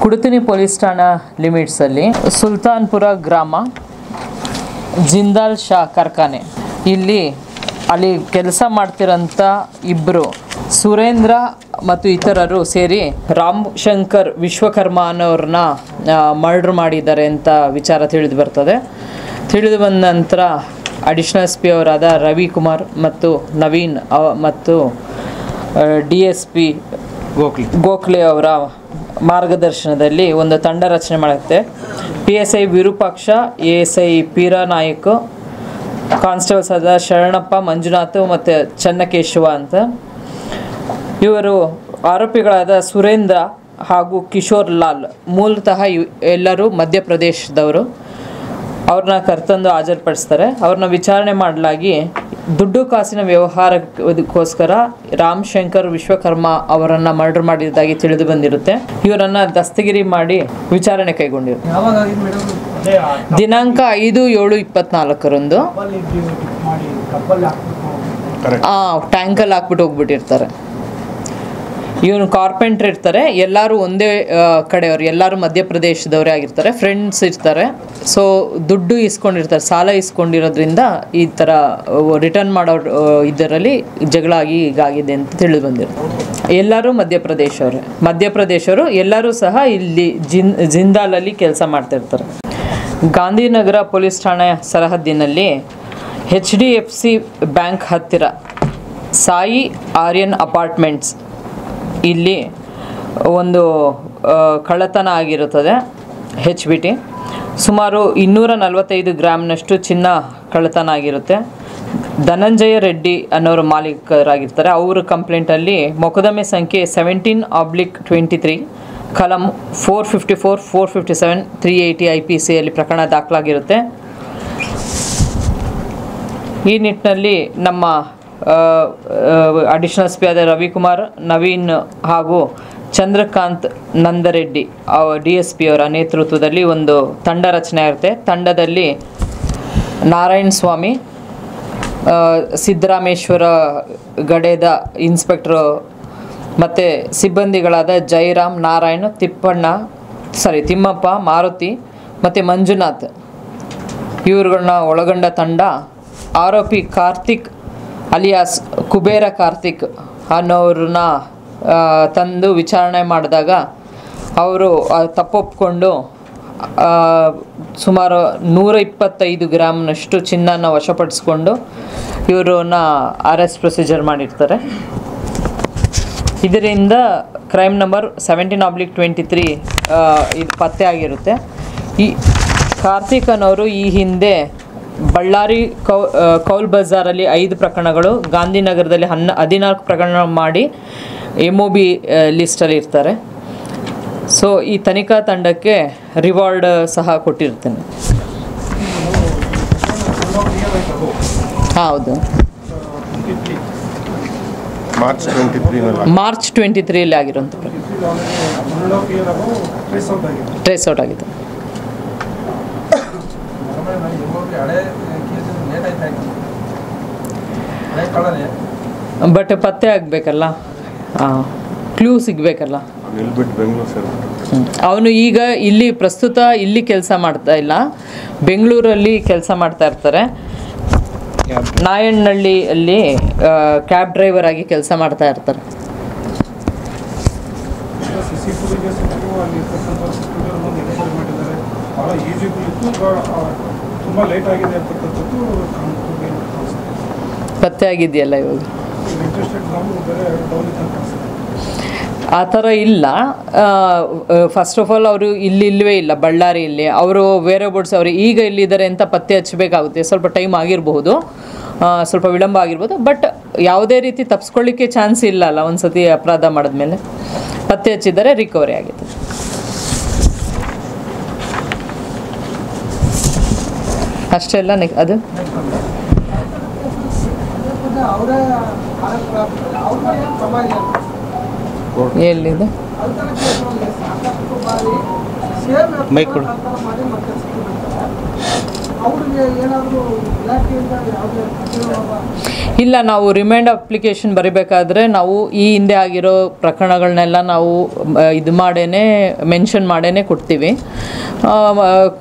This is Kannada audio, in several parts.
ಕುಡುತಿನಿ ಪೊಲೀಸ್ ಠಾಣಾ ಲಿಮಿಟ್ಸಲ್ಲಿ ಸುಲ್ತಾನ್ಪುರ ಗ್ರಾಮ ಜಿಂದಾಲ್ ಶಾ ಕಾರ್ಖಾನೆ ಅಲ್ಲಿ ಕೆಲಸ ಮಾಡ್ತಿರೋಂಥ ಇಬ್ಬರು ಸುರೇಂದ್ರ ಮತ್ತು ಇತರರು ಸೇರಿ ರಾಮ್ ಶಂಕರ್ ವಿಶ್ವಕರ್ಮ ಅನ್ನೋರನ್ನ ಮರ್ಡರ್ ಮಾಡಿದ್ದಾರೆ ಅಂತ ವಿಚಾರ ತಿಳಿದು ಬರ್ತದೆ. ತಿಳಿದು ಬಂದ ನಂತರ ಅಡಿಷನಲ್ SP ಅವರಾದ ರವಿಕುಮಾರ್ ಮತ್ತು ನವೀನ್ ಮತ್ತು DSP ಗೋಖಲೆ ಅವರ ಮಾರ್ಗದರ್ಶನದಲ್ಲಿ ಒಂದು ತಂಡ ರಚನೆ ಮಾಡುತ್ತೆ. PSI ವಿರೂಪಾಕ್ಷ, ASI ಪೀರನಾಯಕ್, ಕಾನ್ಸ್ಟೇಬಲ್ಸ್ ಆದ ಶರಣಪ್ಪ, ಮಂಜುನಾಥ್ ಮತ್ತು ಚನ್ನಕೇಶವ ಅಂತ. ಇವರು ಆರೋಪಿಗಳಾದ ಸುರೇಂದ್ರ ಹಾಗೂ ಕಿಶೋರ್ ಲಾಲ್ ಮೂಲತಃ ಎಲ್ಲರೂ ಮಧ್ಯಪ್ರದೇಶದವರು. ಅವ್ರನ್ನ ಕರ್ತಂದು ಹಾಜರುಪಡಿಸ್ತಾರೆ. ಅವ್ರನ್ನ ವಿಚಾರಣೆ ಮಾಡಲಾಗಿ ದುಡ್ಡು ಕಾಸಿನ ವ್ಯವಹಾರಕ್ಕೋಸ್ಕರ ರಾಮ್ ಶಂಕರ್ ವಿಶ್ವಕರ್ಮ ಅವರನ್ನು ಮರ್ಡರ್ ಮಾಡಿದ್ದಾಗಿ ತಿಳಿದು ಬಂದಿರುತ್ತೆ. ಇವರನ್ನು ದಸ್ತಗಿರಿ ಮಾಡಿ ವಿಚಾರಣೆ ಕೈಗೊಂಡಿರುತ್ತೆ. ದಿನಾಂಕ 5/7/24 ಟ್ಯಾಂಕಲ್ಲಿ ಹಾಕ್ಬಿಟ್ಟು ಹೋಗ್ಬಿಟ್ಟಿರ್ತಾರೆ. ಇವನು ಕಾರ್ಪೆಂಟ್ರ್ ಇರ್ತಾರೆ. ಎಲ್ಲರೂ ಒಂದೇ ಕಡೆಯವರು, ಎಲ್ಲರೂ ಮಧ್ಯಪ್ರದೇಶದವರೇ ಆಗಿರ್ತಾರೆ. ಫ್ರೆಂಡ್ಸ್ ಇರ್ತಾರೆ. ಸೊ ದುಡ್ಡು ಇಸ್ಕೊಂಡಿರ್ತಾರೆ, ಸಾಲ ಇಸ್ಕೊಂಡಿರೋದ್ರಿಂದ ಈ ಥರ ರಿಟರ್ನ್ ಮಾಡೋ ಇದರಲ್ಲಿ ಜಗಳ ಹೀಗಾಗಿದೆ ಅಂತ ತಿಳಿದು ಬಂದಿರುತ್ತೆ. ಎಲ್ಲರೂ ಮಧ್ಯಪ್ರದೇಶವರು ಎಲ್ಲರೂ ಸಹ ಇಲ್ಲಿ ಜಿಂದಾಲಲ್ಲಿ ಕೆಲಸ ಮಾಡ್ತಿರ್ತಾರೆ. ಗಾಂಧಿನಗರ ಪೊಲೀಸ್ ಠಾಣೆ ಸರಹದ್ದಿನಲ್ಲಿ HDFC ಬ್ಯಾಂಕ್ ಹತ್ತಿರ ಸಾಯಿ ಆರ್ಯನ್ ಅಪಾರ್ಟ್ಮೆಂಟ್ಸ್ ಇಲ್ಲಿ ಒಂದು ಕಳ್ಳತನ ಆಗಿರುತ್ತದೆ. HBT ಸುಮಾರು 245 ಗ್ರಾಮ್ನಷ್ಟು ಚಿನ್ನ ಕಳ್ಳತನ ಆಗಿರುತ್ತೆ. ಧನಂಜಯ ರೆಡ್ಡಿ ಅನ್ನೋರು ಮಾಲೀಕರಾಗಿರ್ತಾರೆ. ಅವರ ಕಂಪ್ಲೇಂಟಲ್ಲಿ ಮೊಕದ್ದಮೆ ಸಂಖ್ಯೆ 17/23 ಕಲಂ 454, 457, 380 IPCಯಲ್ಲಿ ಪ್ರಕರಣ ದಾಖಲಾಗಿರುತ್ತೆ. ಈ ನಿಟ್ಟಿನಲ್ಲಿ ನಮ್ಮ ಅಡಿಷನಲ್ SP ಆದ ರವಿಕುಮಾರ್, ನವೀನ್ ಹಾಗೂ ಚಂದ್ರಕಾಂತ್ ನಂದರೆಡ್ಡಿ DSP ಅವರ ನೇತೃತ್ವದಲ್ಲಿ ಒಂದು ತಂಡ ರಚನೆ ಆಗುತ್ತೆ. ತಂಡದಲ್ಲಿ ನಾರಾಯಣ ಸ್ವಾಮಿ, ಸಿದ್ದರಾಮೇಶ್ವರ ಗಡೇದ ಇನ್ಸ್ಪೆಕ್ಟ್ರು ಮತ್ತು ಸಿಬ್ಬಂದಿಗಳಾದ ಜೈರಾಮ್, ನಾರಾಯಣ್, ತಿಮ್ಮಪ್ಪ, ಮಾರುತಿ ಮತ್ತು ಮಂಜುನಾಥ್ ಇವ್ರುಗಳನ್ನ ಒಳಗೊಂಡ ತಂಡ ಆರೋಪಿ ಕಾರ್ತಿಕ್ ಅಲಿಯಾಸ್ ಕುಬೇರ ಕಾರ್ತಿಕ್ ಅನ್ನೋರನ್ನ ತಂದು ವಿಚಾರಣೆ ಮಾಡಿದಾಗ ಅವರು ತಪ್ಪೊಪ್ಕೊಂಡು ಸುಮಾರು 125 ಗ್ರಾಮ್ನಷ್ಟು ಚಿನ್ನನ ವಶಪಡಿಸ್ಕೊಂಡು ಇವರನ್ನ ಅರೆಸ್ಟ್ ಪ್ರೊಸೀಜರ್ ಮಾಡಿರ್ತಾರೆ. ಇದರಿಂದ ಕ್ರೈಮ್ ನಂಬರ್ 17/23 ಇದು ಪತ್ತೆ ಆಗಿರುತ್ತೆ. ಈ ಕಾರ್ತಿಕ್ ಅನ್ನೋರು ಈ ಹಿಂದೆ ಬಳ್ಳಾರಿ ಕೌಲ್ ಬಜಾರಲ್ಲಿ 5 ಪ್ರಕರಣಗಳು, ಗಾಂಧಿನಗರದಲ್ಲಿ 14 ಪ್ರಕರಣ ಮಾಡಿ MOB ಲಿಸ್ಟಲ್ಲಿ ಇರ್ತಾರೆ. ಸೊ ಈ ತನಿಖಾ ತಂಡಕ್ಕೆ ರಿವಾರ್ಡ್ ಸಹ ಕೊಟ್ಟಿರ್ತೇನೆ. ಹೌದು, ಮಾರ್ಚ್ 23 ಆಗಿರೋಂಥ ಟ್ರೇಸ್ ಔಟ್ ಆಗಿದೆ. ಬಟ್ ಪತ್ತೆ ಆಗಬೇಕಲ್ಲ, ಕ್ಲೂ ಸಿಗಬೇಕಲ್ಲ. ಅವನು ಈಗ ಪ್ರಸ್ತುತ ಇಲ್ಲಿ ಕೆಲಸ ಮಾಡ್ತಾ ಇಲ್ಲ, ಬೆಂಗಳೂರಲ್ಲಿ ಕೆಲಸ ಮಾಡ್ತಾ ಇರ್ತಾರೆ. ನಾಯಣ್ಣಹಳ್ಳಿಯಲ್ಲಿ ಕ್ಯಾಬ್ ಡ್ರೈವರ್ ಆಗಿ ಕೆಲಸ ಮಾಡ್ತಾ ಇರ್ತಾರೆ. ಪತ್ತೆ ಆಗಿದೆಯಲ್ಲ ಇವಾಗ. ಆ ಥರ ಇಲ್ಲ. ಫಸ್ಟ್ ಆಫ್ ಆಲ್ ಅವರು ಇಲ್ಲವೇ ಇಲ್ಲ, ಬಳ್ಳಾರಿಯಲ್ಲಿ. ಅವರು ಬೇರೆ ಬೋರ್ಡ್ಸ್ ಅವರು ಈಗ ಇಲ್ಲಿದ್ದಾರೆ ಅಂತ ಪತ್ತೆ ಹಚ್ಚಬೇಕಾಗುತ್ತೆ. ಸ್ವಲ್ಪ ಟೈಮ್ ಆಗಿರಬಹುದು, ಸ್ವಲ್ಪ ವಿಳಂಬ ಆಗಿರ್ಬೋದು. ಬಟ್ ಯಾವುದೇ ರೀತಿ ತಪ್ಪಿಸ್ಕೊಳ್ಳಿಕ್ಕೆ ಚಾನ್ಸ್ ಇಲ್ಲ ಅಲ್ಲ. ಒಂದು ಸತಿ ಅಪರಾಧ ಮಾಡಿದ್ಮೇಲೆ ಪತ್ತೆ ಹಚ್ಚಿದ್ದಾರೆ, ರಿಕವರಿ ಆಗಿದೆ. ಅಷ್ಟೆಲ್ಲ ಅದು ಎಲ್ಲಿದೆ ಮೈಕ್ ಕೊಡು. ಇಲ್ಲ, ನಾವು ರಿಮೈಂಡ್ ಅಪ್ಲಿಕೇಶನ್ ಬರೀಬೇಕಾದ್ರೆ ನಾವು ಈ ಹಿಂದೆ ಆಗಿರೋ ಪ್ರಕರಣಗಳನ್ನೆಲ್ಲ ನಾವು ಇದು ಮಾಡೇನೆ ಮೆನ್ಷನ್ ಮಾಡೇನೆ ಕೊಡ್ತೀವಿ.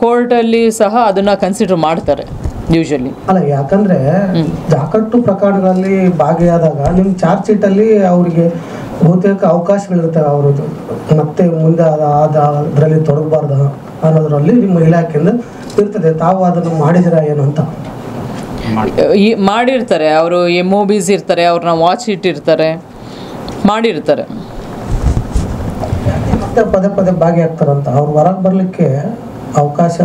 ಕೋರ್ಟಲ್ಲಿ ಸಹ ಅದನ್ನು ಕನ್ಸಿಡರ್ ಮಾಡ್ತಾರೆ ಯೂಶಲಿ. ಅಲ್ಲ, ಯಾಕಂದರೆ ಜಾಕಟ್ಟು ಪ್ರಕರಣಗಳಲ್ಲಿ ಭಾಗಿಯಾದಾಗ ನಿಮ್ಮ ಚಾರ್ಜ್ ಶೀಟಲ್ಲಿ ಅವರಿಗೆ ಬಹುತೇಕ ಅವಕಾಶಗಳಿರ್ತವೆ. ಅವರು ಮತ್ತೆ ಮುಂದೆ ಅದರಲ್ಲಿ ತೊಡಗಬಾರ್ದು ಅನ್ನೋದರಲ್ಲಿ ನಿಮ್ಮ ಇಲಾಖೆಯಿಂದ ಇರ್ತದೆ. ತಾವು ಅದನ್ನು ಮಾಡಿದಿರಾ ಏನು ಅಂತ? ಮಾಡಿರ್ತಾರೆ ಅವರು. MOBs ಇರ್ತಾರೆ, ಅವ್ರನ್ನ ವಾಚ್ ಇಟ್ಟಿರ್ತಾರೆ, ಮಾಡಿರ್ತಾರೆ. ಮತ್ತೆ ಪದೇ ಪದೇ ಭಾಗಿಯಾಗ್ತಾರಂತ ಅವ್ರು ಹೊರಗೆ ಬರಲಿಕ್ಕೆ ಅವಕಾಶ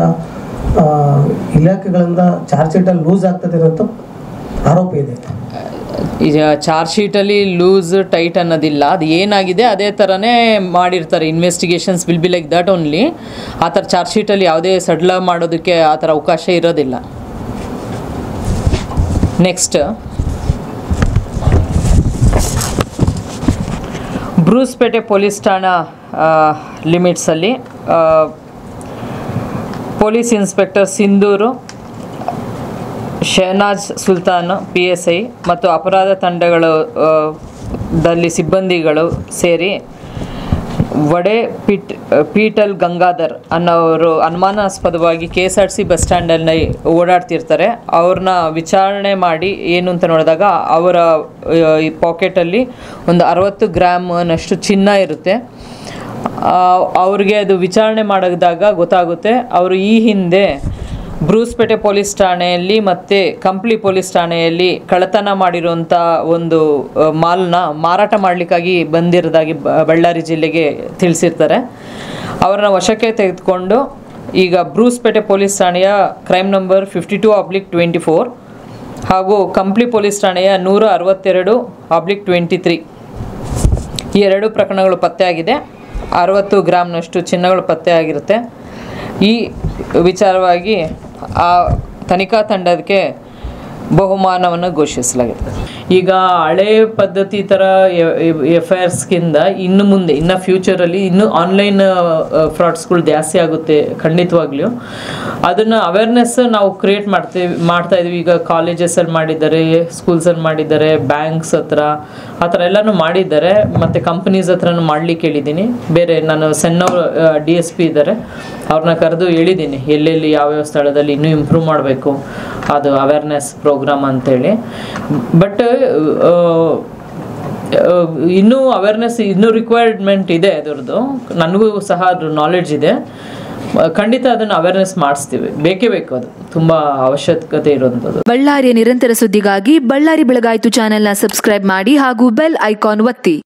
ಇಲಾಖೆಗಳಿಂದ ಚಾರ್ಜ್ ಶೀಟಲ್ಲಿ ಲೂಸ್ ಆಗ್ತದೆ ಅಂತ ಆರೋಪ ಇದೆ. ಈಗ ಚಾರ್ಜ್ ಶೀಟಲ್ಲಿ ಲೂಸ್ ಟೈಟ್ ಅನ್ನೋದಿಲ್ಲ, ಅದು ಏನಾಗಿದೆ ಅದೇ ಥರನೇ ಮಾಡಿರ್ತಾರೆ. Investigations will be like that only. ಆ ಥರ ಚಾರ್ಜ್ ಶೀಟಲ್ಲಿ ಯಾವುದೇ ಸಡ್ಲ ಮಾಡೋದಕ್ಕೆ ಆ ಥರ ಅವಕಾಶ ಇರೋದಿಲ್ಲ. ನೆಕ್ಸ್ಟ್, ಬ್ರೂಸ್ಪೇಟೆ ಪೊಲೀಸ್ ಠಾಣಾ ಲಿಮಿಟ್ಸಲ್ಲಿ police inspector Sindhuru, Shahnaz Sultan PSI ಮತ್ತು ಅಪರಾಧ ತಂಡಗಳು ದಲ್ಲಿ ಸಿಬ್ಬಂದಿಗಳು ಸೇರಿ ವಡೆ ಪೀಟಲ್ ಗಂಗಾಧರ್ ಅನ್ನೋರು ಅನುಮಾನಾಸ್ಪದವಾಗಿ KSRTC ಬಸ್ ಸ್ಟ್ಯಾಂಡಲ್ಲಿ ಓಡಾಡ್ತಿರ್ತಾರೆ. ಅವ್ರನ್ನ ವಿಚಾರಣೆ ಮಾಡಿ ಏನು ಅಂತ ನೋಡಿದಾಗ ಅವರ ಈ ಪಾಕೆಟಲ್ಲಿ ಒಂದು 60 ಗ್ರಾಮ್ನಷ್ಟು ಚಿನ್ನ ಇರುತ್ತೆ. ಅವ್ರಿಗೆ ಅದು ವಿಚಾರಣೆ ಮಾಡಿದಾಗ ಗೊತ್ತಾಗುತ್ತೆ ಅವರು ಈ ಹಿಂದೆ ಬ್ರೂಸ್ಪೇಟೆ ಪೊಲೀಸ್ ಠಾಣೆಯಲ್ಲಿ ಮತ್ತು ಕಂಪ್ಲಿ ಪೊಲೀಸ್ ಠಾಣೆಯಲ್ಲಿ ಕಳ್ಳತನ ಮಾಡಿರುವಂಥ ಒಂದು ಮಾಲ್ನ ಮಾರಾಟ ಮಾಡಲಿಕ್ಕಾಗಿ ಬಂದಿರೋದಾಗಿ ಬಳ್ಳಾರಿ ಜಿಲ್ಲೆಗೆ ತಿಳಿಸಿರ್ತಾರೆ. ಅವರನ್ನ ವಶಕ್ಕೆ ತೆಗೆದುಕೊಂಡು ಈಗ ಬ್ರೂಸ್ಪೇಟೆ ಪೊಲೀಸ್ ಠಾಣೆಯ ಕ್ರೈಮ್ ನಂಬರ್ 52/24 ಹಾಗೂ ಕಂಪ್ಲಿ ಪೊಲೀಸ್ ಠಾಣೆಯ 162/23 ಈ 2 ಪ್ರಕರಣಗಳು ಪತ್ತೆಯಾಗಿದೆ. 60 ಗ್ರಾಮ್ನಷ್ಟು ಚಿನ್ನಗಳು ಪತ್ತೆಯಾಗಿರುತ್ತೆ. ಈ ವಿಚಾರವಾಗಿ ಆ ತನಿಖಾ ತಂಡಕ್ಕೆ ಬಹುಮಾನವನ್ನು ಘೋಷಿಸಲಾಗಿದೆ. ಈಗ ಹಳೆ ಪದ್ಧತಿ ಥರ FIRಸ್ಗಿಂತ ಇನ್ನು ಮುಂದೆ ಫ್ಯೂಚರಲ್ಲಿ ಇನ್ನೂ ಆನ್ಲೈನ್ ಫ್ರಾಡ್ಸ್ಗಳು ಜಾಸ್ತಿ ಆಗುತ್ತೆ ಖಂಡಿತವಾಗ್ಲೂ. ಅದನ್ನು ಅವೇರ್ನೆಸ್ ನಾವು ಕ್ರಿಯೇಟ್ ಮಾಡ್ತಾ ಇದ್ವಿ. ಈಗ ಕಾಲೇಜಸಲ್ಲಿ ಮಾಡಿದ್ದಾರೆ, ಸ್ಕೂಲ್ಸಲ್ಲಿ ಮಾಡಿದ್ದಾರೆ, ಬ್ಯಾಂಕ್ಸ್ ಹತ್ರ ಆ ಥರ ಎಲ್ಲನೂ ಮಾಡಿದ್ದಾರೆ, ಮತ್ತು ಕಂಪ್ನೀಸ್ ಹತ್ರನೂ ಮಾಡ್ಲಿಕ್ಕೆ ಹೇಳಿದ್ದೀನಿ. ಬೇರೆ ನಾನು ಸಣ್ಣವರು DSP ಇದ್ದಾರೆ, ಅವ್ರನ್ನ ಕರೆದು ಹೇಳಿದ್ದೀನಿ ಎಲ್ಲೆಲ್ಲಿ ಯಾವ್ಯಾವ ಸ್ಥಳದಲ್ಲಿ ಇನ್ನೂ ಇಂಪ್ರೂವ್ ಮಾಡಬೇಕು ಅದು ಅವೇರ್ನೆಸ್ ಪ್ರೋಗ್ರಾಮ್ ಅಂತೇಳಿ. ಬಟ್ ಇನ್ನೂ ಅವೇರ್ನೆಸ್ ಇನ್ನೂ ರಿಕ್ವೈರ್ಮೆಂಟ್ ಇದೆ ಅದರದ್ದು. ನನಗೂ ಸಹ ಅದ್ರ ನಾಲೆಡ್ಜ್ ಇದೆ. ಖಂಡಿತ ಅದನ್ನು ಅವೇರ್ನೆಸ್ ಮಾಡಿಸ್ತೀವಿ, ಬೇಕೇ ಬೇಕು, ಅದು ತುಂಬ ಅವಶ್ಯಕತೆ ಇರುವಂಥದ್ದು. ಬಳ್ಳಾರಿಯ ನಿರಂತರ ಸುದ್ದಿಗಾಗಿ ಬಳ್ಳಾರಿ ಬೆಳಗಾಯಿತು ಚಾನೆಲ್ನ ಸಬ್ಸ್ಕ್ರೈಬ್ ಮಾಡಿ ಹಾಗೂ ಬೆಲ್ ಐಕಾನ್ ಒತ್ತಿ.